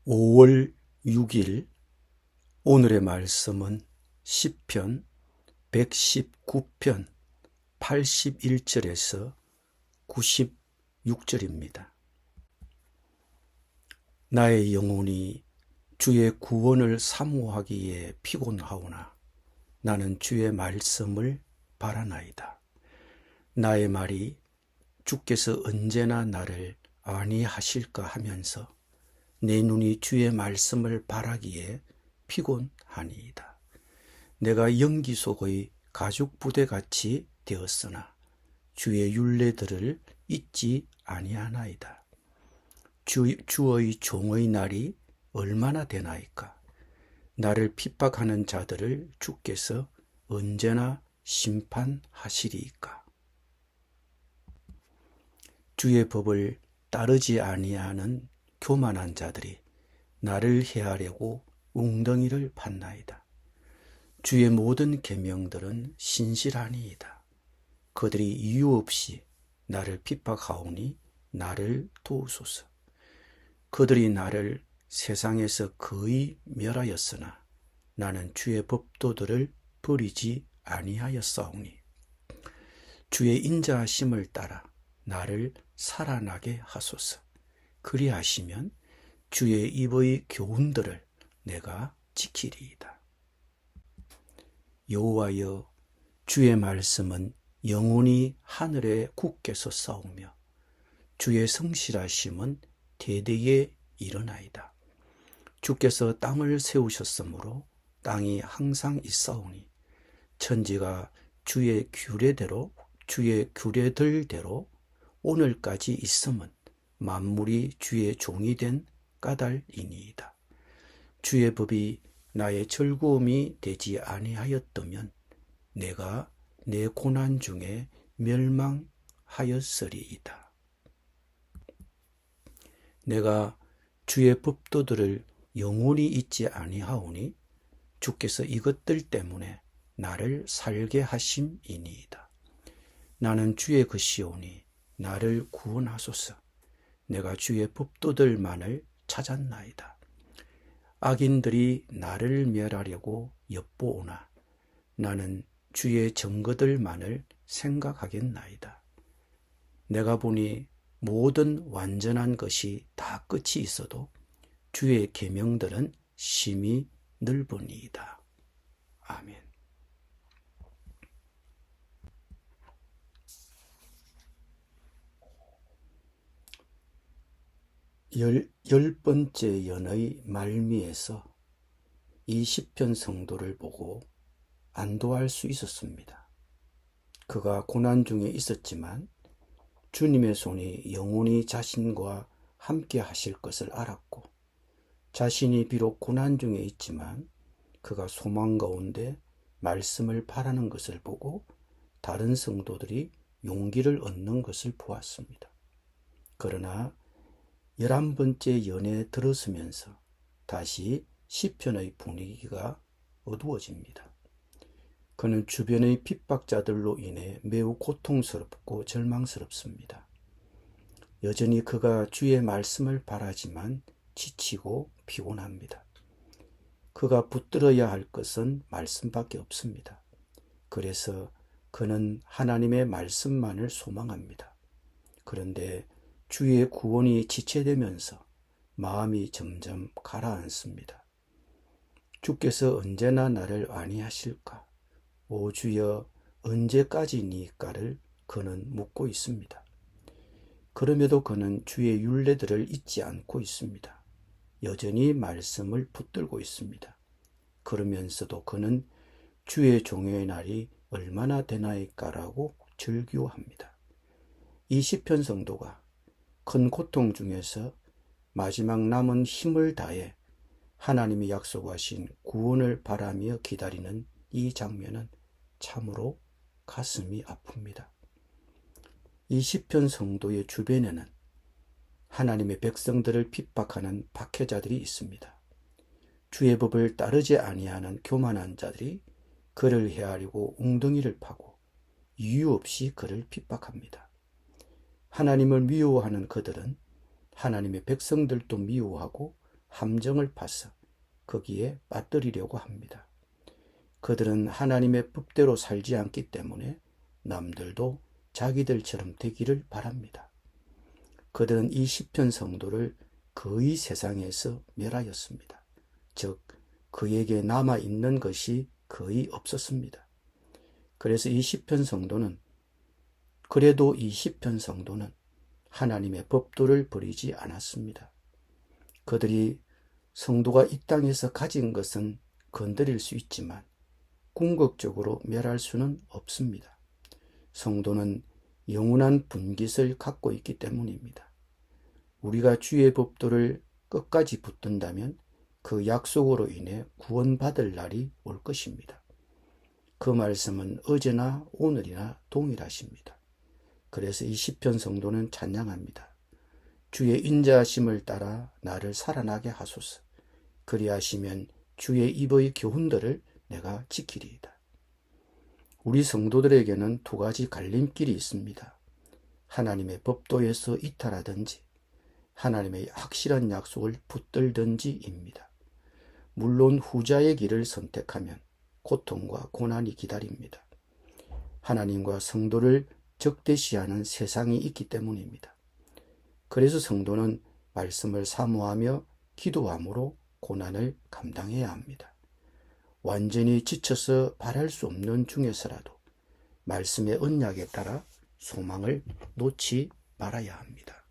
5월 6일 오늘의 말씀은 시편 119편 81절에서 96절입니다. 나의 영혼이 주의 구원을 사모하기에 피곤하오나 나는 주의 말씀을 바라나이다. 나의 말이 주께서 언제나 나를 안위하실까 하면서 내 눈이 주의 말씀을 바라기에 피곤하니이다. 내가 연기 속의 가죽 부대같이 되었으나 주의 율례들을 잊지 아니하나이다. 주의 종의 날이 얼마나 되나이까? 나를 핍박하는 자들을 주께서 언제나 심판하시리이까? 주의 법을 따르지 아니하는 교만한 자들이 나를 해하려고 웅덩이를 팠나이다. 주의 모든 계명들은 신실하니이다. 그들이 이유 없이 나를 핍박하오니 나를 도우소서. 그들이 나를 세상에서 거의 멸하였으나 나는 주의 법도들을 버리지 아니하였사오니 주의 인자하심을 따라 나를 살아나게 하소서. 그리하시면 주의 입의 교훈들을 내가 지키리이다. 여호와여, 주의 말씀은 영원히 하늘에 굳게서 싸우며 주의 성실하심은 대대에 일어나이다. 주께서 땅을 세우셨으므로 땅이 항상 있사오니 천지가 주의 규례들대로 오늘까지 있음은 만물이 주의 종이 된 까닭이니이다. 주의 법이 나의 즐거움이 되지 아니하였다면 내가 내 고난 중에 멸망하였으리이다. 내가 주의 법도들을 영원히 잊지 아니하오니 주께서 이것들 때문에 나를 살게 하심이니이다. 나는 주의 것이오니 나를 구원하소서. 내가 주의 법도들만을 찾았나이다. 악인들이 나를 멸하려고 엿보오나 나는 주의 증거들만을 생각하겠나이다. 내가 보니 모든 완전한 것이 다 끝이 있어도 주의 계명들은 심히 넓으니이다. 아멘. 열 번째 연의 말미에서 이 시편 성도를 보고 안도할 수 있었습니다. 그가 고난 중에 있었지만 주님의 손이 영원히 자신과 함께 하실 것을 알았고 자신이 비록 고난 중에 있지만 그가 소망 가운데 말씀을 바라는 것을 보고 다른 성도들이 용기를 얻는 것을 보았습니다. 그러나 11번째 연에 들어서면서 다시 시편의 분위기가 어두워집니다. 그는 주변의 핍박자들로 인해 매우 고통스럽고 절망스럽습니다. 여전히 그가 주의 말씀을 바라지만 지치고 피곤합니다. 그가 붙들어야 할 것은 말씀밖에 없습니다. 그래서 그는 하나님의 말씀만을 소망합니다. 그런데 주의 구원이 지체되면서 마음이 점점 가라앉습니다. 주께서 언제나 나를 안위하실까? 오 주여, 언제까지니까를 그는 묻고 있습니다. 그럼에도 그는 주의 율례들을 잊지 않고 있습니다. 여전히 말씀을 붙들고 있습니다. 그러면서도 그는 주의 종의 날이 얼마나 되나이까라고 절규합니다. 이 시편 성도가 큰 고통 중에서 마지막 남은 힘을 다해 하나님이 약속하신 구원을 바라며 기다리는 이 장면은 참으로 가슴이 아픕니다. 이 시편 성도의 주변에는 하나님의 백성들을 핍박하는 박해자들이 있습니다. 주의 법을 따르지 아니하는 교만한 자들이 그를 해하려고 웅덩이를 파고 이유 없이 그를 핍박합니다. 하나님을 미워하는 그들은 하나님의 백성들도 미워하고 함정을 파서 거기에 빠뜨리려고 합니다. 그들은 하나님의 법대로 살지 않기 때문에 남들도 자기들처럼 되기를 바랍니다. 그들은 이 시편 성도를 거의 세상에서 멸하였습니다. 즉 그에게 남아있는 것이 거의 없었습니다. 그래서 이 시편 성도는 하나님의 법도를 버리지 않았습니다. 그들이 성도가 이 땅에서 가진 것은 건드릴 수 있지만 궁극적으로 멸할 수는 없습니다. 성도는 영원한 분깃을 갖고 있기 때문입니다. 우리가 주의 법도를 끝까지 붙든다면 그 약속으로 인해 구원받을 날이 올 것입니다. 그 말씀은 어제나 오늘이나 동일하십니다. 그래서 이 시편 성도는 찬양합니다. 주의 인자하심을 따라 나를 살아나게 하소서. 그리하시면 주의 입의 교훈들을 내가 지키리이다. 우리 성도들에게는 두 가지 갈림길이 있습니다. 하나님의 법도에서 이탈하든지 하나님의 확실한 약속을 붙들든지입니다. 물론 후자의 길을 선택하면 고통과 고난이 기다립니다. 하나님과 성도를 적대시하는 세상이 있기 때문입니다. 그래서 성도는 말씀을 사모하며 기도함으로 고난을 감당해야 합니다. 완전히 지쳐서 바랄 수 없는 중에서라도 말씀의 언약에 따라 소망을 놓지 말아야 합니다.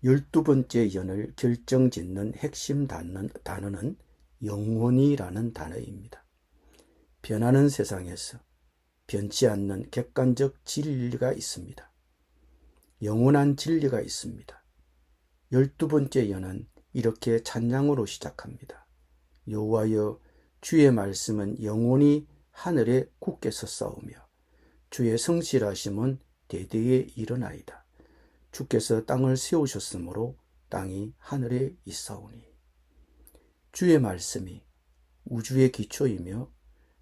12번째 연을 결정짓는 핵심 단어는 영원이라는 단어입니다. 변하는 세상에서 변치 않는 객관적 진리가 있습니다. 영원한 진리가 있습니다. 12번째 연은 이렇게 찬양으로 시작합니다. 여호와여, 주의 말씀은 영원히 하늘에 굳게 섰사오며 주의 성실하심은 대대에 일어나이다. 주께서 땅을 세우셨으므로 땅이 하늘에 있사오니. 주의 말씀이 우주의 기초이며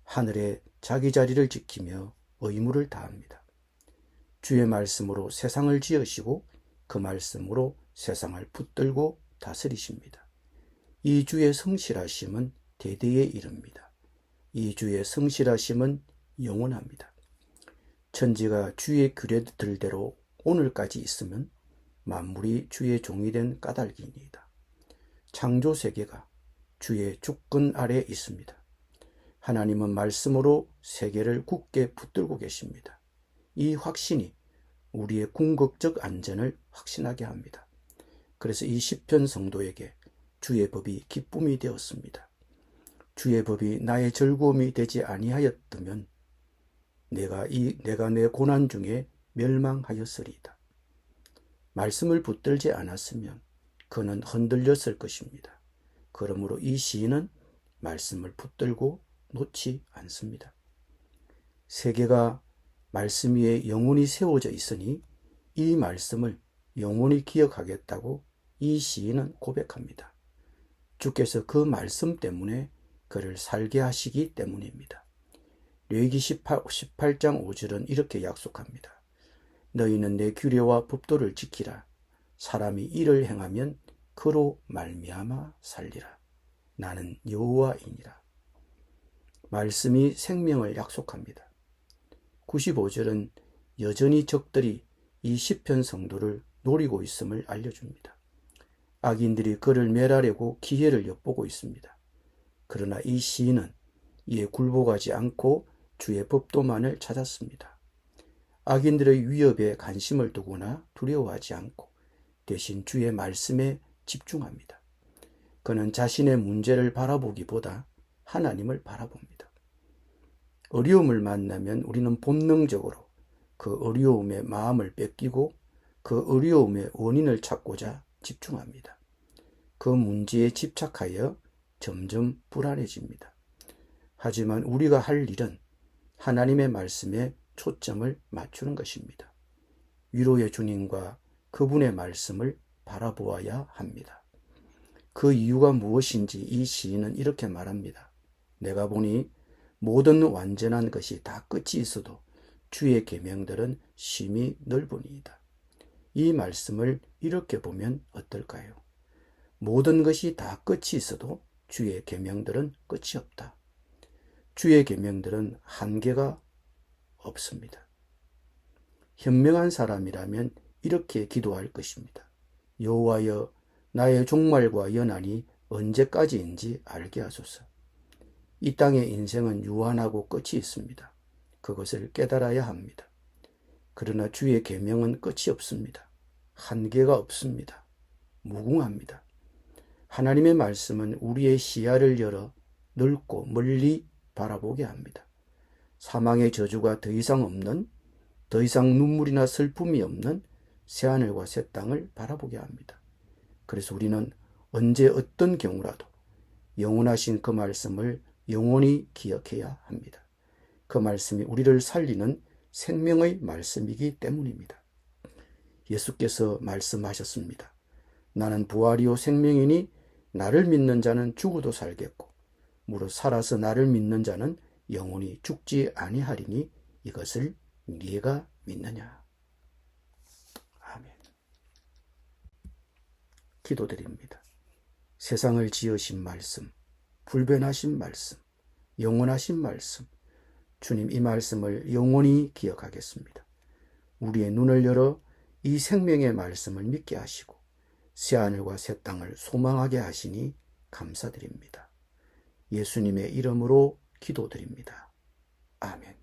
하늘에 자기 자리를 지키며 의무를 다합니다. 주의 말씀으로 세상을 지으시고 그 말씀으로 세상을 붙들고 다스리십니다. 이 주의 성실하심은 대대에 이릅니다. 이 주의 성실하심은 영원합니다. 천지가 주의 규례들대로 오늘까지 있으면 만물이 주의 종이 된 까닭이니이다. 창조 세계가 주의 주권 아래 있습니다. 하나님은 말씀으로 세계를 굳게 붙들고 계십니다. 이 확신이 우리의 궁극적 안전을 확신하게 합니다. 그래서 이 시편 성도에게 주의 법이 기쁨이 되었습니다. 주의 법이 나의 즐거움이 되지 아니하였다면 내가 내 고난 중에 멸망하였으리이다. 말씀을 붙들지 않았으면 그는 흔들렸을 것입니다. 그러므로 이 시인은 말씀을 붙들고 놓지 않습니다. 세계가 말씀 위에 영원히 세워져 있으니 이 말씀을 영원히 기억하겠다고 이 시인은 고백합니다. 주께서 그 말씀 때문에 그를 살게 하시기 때문입니다. 레위기 18장 5절은 이렇게 약속합니다. 너희는 내 규례와 법도를 지키라. 사람이 이를 행하면 그로 말미암아 살리라. 나는 여호와이니라. 말씀이 생명을 약속합니다. 95절은 여전히 적들이 이 시편 성도를 노리고 있음을 알려줍니다. 악인들이 그를 멸하려고 기회를 엿보고 있습니다. 그러나 이 시인은 이에 굴복하지 않고 주의 법도만을 찾았습니다. 악인들의 위협에 관심을 두거나 두려워하지 않고 대신 주의 말씀에 집중합니다. 그는 자신의 문제를 바라보기보다 하나님을 바라봅니다. 어려움을 만나면 우리는 본능적으로 그 어려움의 마음을 뺏기고 그 어려움의 원인을 찾고자 집중합니다. 그 문제에 집착하여 점점 불안해집니다. 하지만 우리가 할 일은 하나님의 말씀에 초점을 맞추는 것입니다. 위로의 주님과 그분의 말씀을 바라보아야 합니다. 그 이유가 무엇인지 이 시인은 이렇게 말합니다. 내가 보니 모든 완전한 것이 다 끝이 있어도 주의 계명들은 심히 넓으니이다. 이 말씀을 이렇게 보면 어떨까요? 모든 것이 다 끝이 있어도 주의 계명들은 끝이 없다. 주의 계명들은 한계가 없습니다. 현명한 사람이라면 이렇게 기도할 것입니다. 여호와여, 나의 종말과 연한이 언제까지인지 알게 하소서. 이 땅의 인생은 유한하고 끝이 있습니다. 그것을 깨달아야 합니다. 그러나 주의 계명은 끝이 없습니다. 한계가 없습니다. 무궁합니다. 하나님의 말씀은 우리의 시야를 열어 넓고 멀리 바라보게 합니다. 사망의 저주가 더 이상 없는, 더 이상 눈물이나 슬픔이 없는 새하늘과 새 땅을 바라보게 합니다. 그래서 우리는 언제 어떤 경우라도 영원하신 그 말씀을 영원히 기억해야 합니다. 그 말씀이 우리를 살리는 생명의 말씀이기 때문입니다. 예수께서 말씀하셨습니다. 나는 부활이요 생명이니 나를 믿는 자는 죽어도 살겠고 무릇 살아서 나를 믿는 자는 영원히 죽지 아니하리니 이것을 네가 믿느냐. 아멘. 기도드립니다. 세상을 지으신 말씀, 불변하신 말씀, 영원하신 말씀, 주님 이 말씀을 영원히 기억하겠습니다. 우리의 눈을 열어 이 생명의 말씀을 믿게 하시고 새하늘과 새 땅을 소망하게 하시니 감사드립니다. 예수님의 이름으로 기도드립니다. 아멘.